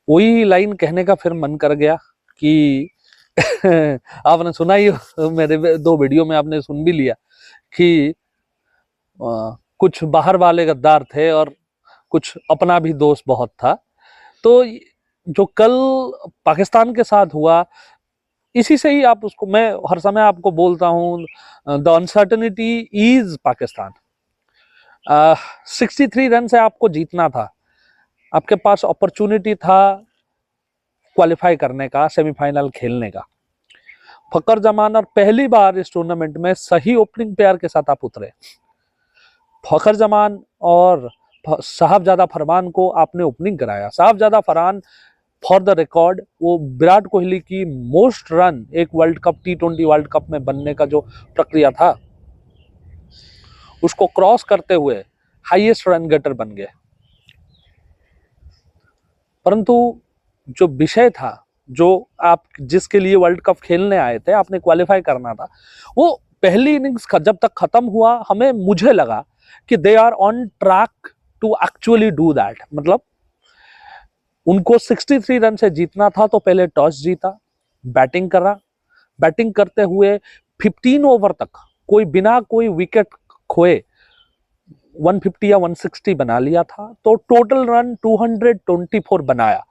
वही लाइन कहने का फिर मन कर गया कि आपने सुना ही, मेरे 2 वीडियो में आपने सुन भी लिया कि कुछ बाहर वाले गद्दार थे और कुछ अपना भी दोस्त बहुत था। तो जो कल पाकिस्तान के साथ हुआ, इसी से ही आप उसको, मैं हर समय आपको बोलता हूं, the uncertainty is Pakistan. 63 run से आपको जीतना था, आपके पास अपॉर्चुनिटी था क्वालिफाई करने का, सेमीफाइनल खेलने का। फकर जमान और पहली बार इस टूर्नामेंट में सही ओपनिंग पेयर के साथ आप उतरे। फकर जमान और साहबजादा फरमान को आपने ओपनिंग कराया। साहबजादा फरमान फॉर द रिकॉर्ड वो विराट कोहली की मोस्ट रन एक world cup, T20 world cup में बनने का जो प्रक्रिया था, उसको क्रॉस करते हुए हाईएस्ट रन गेटर बन गए। परंतु जो विषय था, जो आप जिसके लिए वर्ल्ड कप खेलने आए थे, आपने क्वालिफाई करना था, वो पहली इनिंग्स का जब तक खत्म हुआ, मुझे लगा कि they are on track to actually do that. मतलब उनको 63 रन से जीतना था, तो पहले टॉस जीता, बैटिंग करा, बैटिंग करते हुए 15 ओवर तक कोई बिना कोई विकेट खोए 150 या 160 बना लिया था। तो टोटल रन 224 बनाया।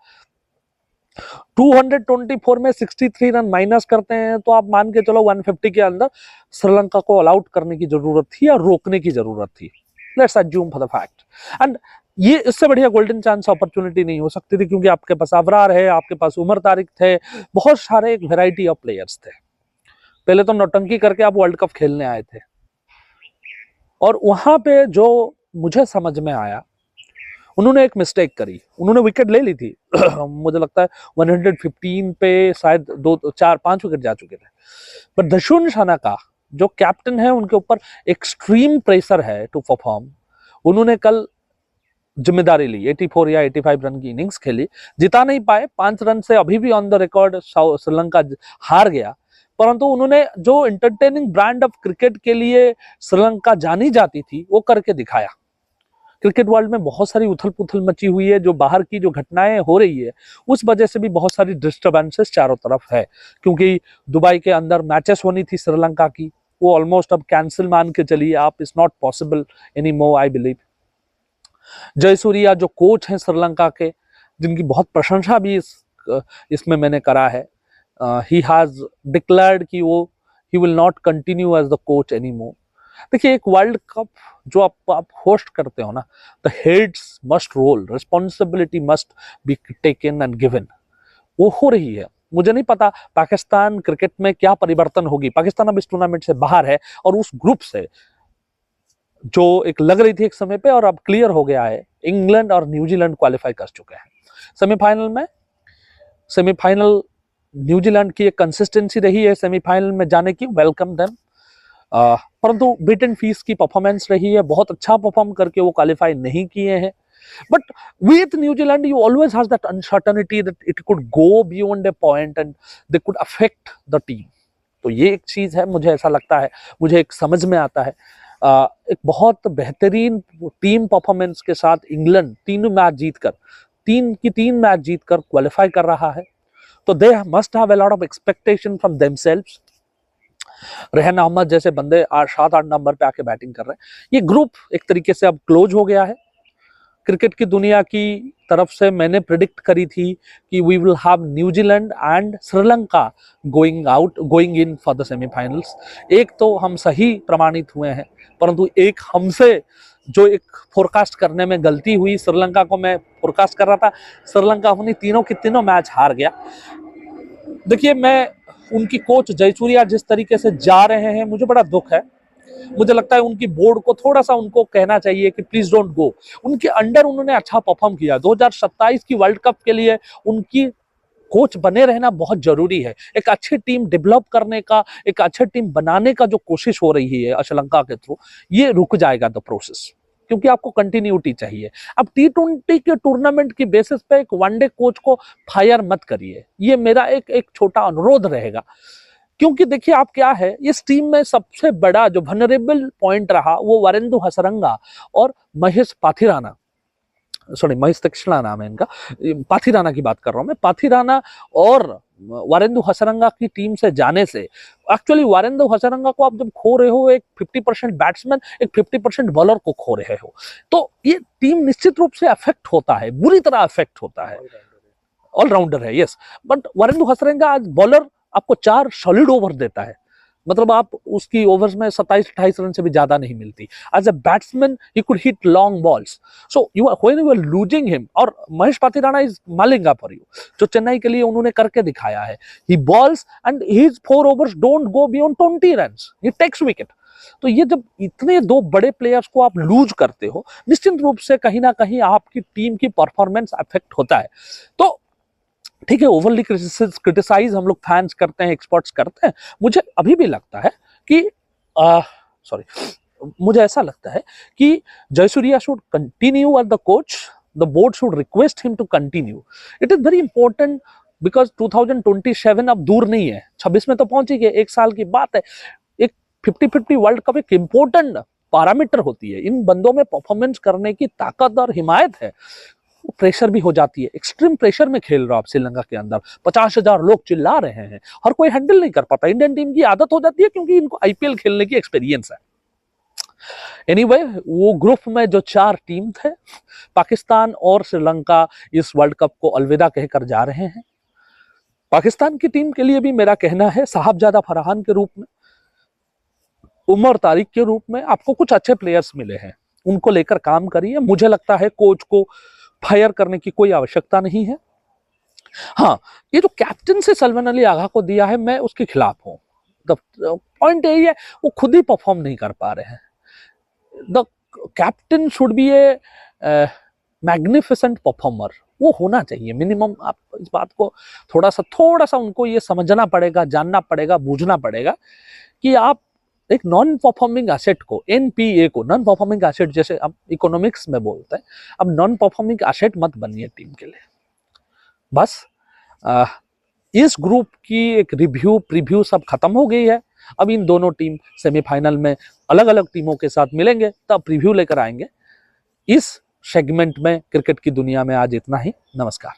224 में 63 रन माइनस करते हैं तो आप मान के चलो 150 के अंदर श्रीलंका को ऑल आउट करने की जरूरत थी या रोकने की जरूरत थी। Let's assume for the fact, and ये इससे बढ़िया गोल्डन चांस अपॉर्चुनिटी नहीं हो सकती थी, क्योंकि आपके पास अबरार है, आपके पास उमर तारिक थे, बहुत सारे एक वेराइटी ऑफ प्लेयर्स थे। पहले तो नौटंकी करके आप वर्ल्ड कप खेलने आए थे। और वहां पे जो मुझे समझ में आया, उन्होंने एक मिस्टेक करी। उन्होंने विकेट ले ली थी मुझे लगता है 115 पे शायद 2-4-5 विकेट जा चुके थे। पर दशुन शानाका जो कैप्टन है, उनके ऊपर एक्सट्रीम प्रेशर है टू परफॉर्म। उन्होंने कल जिम्मेदारी ली, 84 या 85 रन की इनिंग्स खेली, जिता नहीं पाए, 5 रन से अभी भी ऑन द रिकॉर्ड श्रीलंका हार गया। परंतु उन्होंने जो एंटरटेनिंग ब्रांड ऑफ क्रिकेट के लिए श्रीलंका जानी जाती थी, वो करके दिखाया। क्रिकेट वर्ल्ड में बहुत सारी उथल पुथल मची हुई है, जो बाहर की जो घटनाएं हो रही है उस वजह से भी बहुत सारी डिस्टर्बेंसेस चारों तरफ है। क्योंकि दुबई के अंदर मैचेस होनी थी श्रीलंका की, वो ऑलमोस्ट अब कैंसिल मान के चलिए आप, it's not possible any more I believe. Jayasuriya जो कोच हैं श्रीलंका के, जिनकी बहुत प्रशंसा भी इसमें मैंने करा है, ही हैज डिक्लेयर्ड कि वो he will not continue as the coach any more. देखिए, एक वर्ल्ड कप जो आप होस्ट करते हो ना, the heads must roll, responsibility must be taken and given. वो हो रही है। मुझे नहीं पता पाकिस्तान क्रिकेट में क्या परिवर्तन होगी। पाकिस्तान अब इस टूर्नामेंट से बाहर है और उस ग्रुप से जो एक लग रही थी एक समय पे, और अब क्लियर हो गया है, इंग्लैंड और न्यूजीलैंड क्वालिफाई कर चुके हैं सेमीफाइनल न्यूजीलैंड की एक कंसिस्टेंसी रही है सेमीफाइनल में जाने की, वेलकम देम। परंतु बीट एंड फीस की परफॉर्मेंस रही है, बहुत अच्छा परफॉर्म करके वो क्वालिफाई नहीं किए हैं। But with New Zealand you always has that uncertainty that it could go beyond a point and they could affect the team. तो ये एक चीज है, मुझे ऐसा लगता है, मुझे एक समझ में आता है। एक बहुत बेहतरीन टीम परफॉर्मेंस के साथ इंग्लैंड 3 मैच जीतकर क्वालिफाई कर रहा है। तो they must have a lot of expectation from themselves. Rehan Ahmed जैसे बंदे 7-8 नंबर पे आके बैटिंग कर रहे हैं। ये ग्रुप एक तरीके से अब क्लोज हो गया है। क्रिकेट की दुनिया की तरफ से मैंने प्रिडिक्ट करी थी कि we will have New Zealand and Sri Lanka going in for the semifinals. एक तो हम सही प्रमाणित हुए हैं, परंतु एक हमसे जो एक फोरकास्ट करने में गलती हुई, श्रीलंका को मैं फोरकास्ट कर रहा था, श्रीलंका अपनी तीनों के तीनों मैच हार गया। देखिए, मैं उनकी कोच जयसूर्या जिस तरीके से जा रहे हैं, मुझे बड़ा दुख है। मुझे लगता है उनकी बोर्ड को थोड़ा सा उनको कहना चाहिए कि प्लीज डोंट गो। उनके अंडर उन्होंने अच्छा परफॉर्म किया। 2027 की वर्ल्ड कप के लिए उनकी कोच बने रहना बहुत जरूरी है। एक अच्छी टीम डेवलप करने का, एक अच्छी टीम बनाने का जो कोशिश हो रही है श्रीलंका के थ्रू, ये रुक जाएगा द प्रोसेस, क्योंकि आपको कंटिन्यूटी चाहिए। अब T20 के टूर्नामेंट की बेसिस पे एक वनडे कोच को फायर मत करिए, ये मेरा एक छोटा अनुरोध रहेगा। क्योंकि देखिए, आप क्या है, इस टीम में सबसे बड़ा जो वनरेबल पॉइंट रहा वो वरेंदु हसरंगा और महेश पाथिराना। सॉरी महेश तीक्ष्णा नाम है इनका, पाथिराना की बात कर रहा हूं मैं, पाथिराना और वारेंद्र हसरंगा की टीम से जाने से एक्चुअली वारेंद्र हसरंगा को आप जब खो रहे हो, एक 50% बैट्समैन, एक 50% बॉलर को खो रहे हो, तो ये टीम निश्चित रूप से अफेक्ट होता है, बुरी तरह अफेक्ट होता है। ऑलराउंडर है यस, बट वारेंद्र हसरंगा आज बॉलर आपको 4 सॉलिड ओवर देता है, मतलब आप उसकी ओवर्स में 27-28 रन से भी ज्यादा नहीं मिलती। As a batsman he could hit long balls, so when you are losing him, और Mahesh Pathirana is Malinga for you, जो चेन्नई के लिए उन्होंने करके दिखाया है। He balls and his 4 overs don't go beyond 20 runs, he takes wicket. तो ये जब इतने 2 बड़े प्लेयर्स को आप लूज करते हो, निश्चित रूप से कहीं ना कहीं आपकी टीम की परफॉर्मेंस अफेक्ट होता है। तो ठीक है, ओवरली क्रिटिसाइज हम लोग फैंस करते हैं, एक्सपर्ट्स करते हैं। मुझे अभी भी लगता है कि मुझे ऐसा लगता है कि Jayasuriya should continue as the coach, the board should request him to continue. It is very important because 2027 अब दूर नहीं है, 26 में तो पहुंच ही गए, 1 साल की बात है। एक 50-50 वर्ल्ड कप एक इंपॉर्टेंट पैरामीटर होती है, इन बंदों में परफॉर्मेंस करने की ताकत और हिमायत है। प्रेशर भी हो जाती है, एक्सट्रीम प्रेशर में खेल रहे हो आप श्रीलंका के अंदर, 50,000 लोग चिल्ला रहे हैं, हर कोई हैंडल नहीं कर पाता। इंडियन टीम की आदत हो जाती है क्योंकि इनको आईपीएल खेलने की एक्सपीरियंस है। एनीवे, वो ग्रुप में जो 4 टीम थे, पाकिस्तान और श्रीलंका इस वर्ल्ड कप को अलविदा कहकर जा रहे हैं। पाकिस्तान की टीम के लिए भी मेरा कहना है, साहबजादा फरहान के रूप में, उमर तारिक के रूप में आपको कुछ अच्छे प्लेयर्स मिले हैं, उनको लेकर काम करिए। मुझे लगता है कोच को फायर करने की कोई आवश्यकता नहीं है। हाँ, ये जो कैप्टन से सलमान अली आगा को दिया है, मैं उसके खिलाफ हूं। द पॉइंट यही है, वो खुद ही परफॉर्म नहीं कर पा रहे हैं। The captain should be A magnificent performer, वो होना चाहिए मिनिमम। आप इस बात को थोड़ा सा उनको ये समझना पड़ेगा, जानना पड़ेगा, बूझना पड़ेगा कि आप एक नॉन परफॉर्मिंग एसेट को, एनपीए को, नॉन परफॉर्मिंग एसेट जैसे अब इकोनॉमिक्स में बोलते हैं, अब नॉन परफॉर्मिंग एसेट मत बनिए टीम के लिए। बस इस ग्रुप की एक प्रीव्यू सब खत्म हो गई है। अब इन दोनों टीम सेमीफाइनल में अलग अलग टीमों के साथ मिलेंगे, तब प्रीव्यू लेकर आएंगे। इस सेगमेंट में क्रिकेट की दुनिया में आज इतना ही। नमस्कार।